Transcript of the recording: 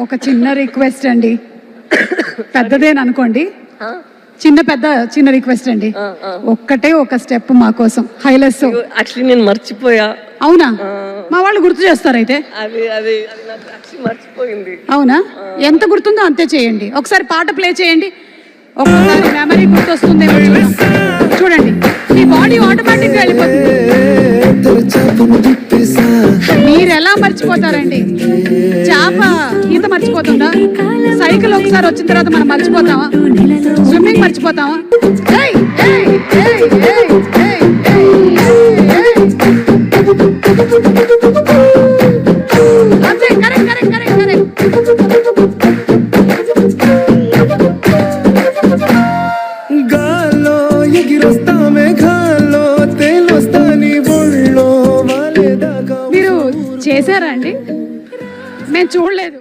ఒక చిన్న రిక్వెస్ట్ అండి, పెద్దదేననుకోండి, చిన్న రిక్వెస్ట్ అండి. ఒక్కటే ఒక స్టెప్ మా కోసం హైలెస్. యాక్చువల్లీ నేను మర్చిపోయా. అవునా? మా వాళ్ళు గుర్తు చేస్తారు అయితే. అది అది నాకు యాక్చువల్లీ మర్చిపోయింది. అవునా? ఎంత గుర్తుందో అంతే చేయండి. ఒకసారి పాట ప్లే చేయండి, ఒక్కసారి మెమరీ గుర్తొస్తుంది. చూడండి, మీ బాడీ ఆటోమేటిక్గా వెళ్ళిపోతుంది. మీరు ఎలా మర్చిపోతారండి? చేప ఈత మర్చిపోతుందా? సైకిల్ ఒకసారి వచ్చిన తర్వాత మనం మర్చిపోతామా? స్విమ్మింగ్ మర్చిపోతామా? అంతే, కరెక్ట్ కరెక్ట్ కరెక్ట్ కరెక్ట్. మీరు చేశారా అండి? మేము చూడలేదు.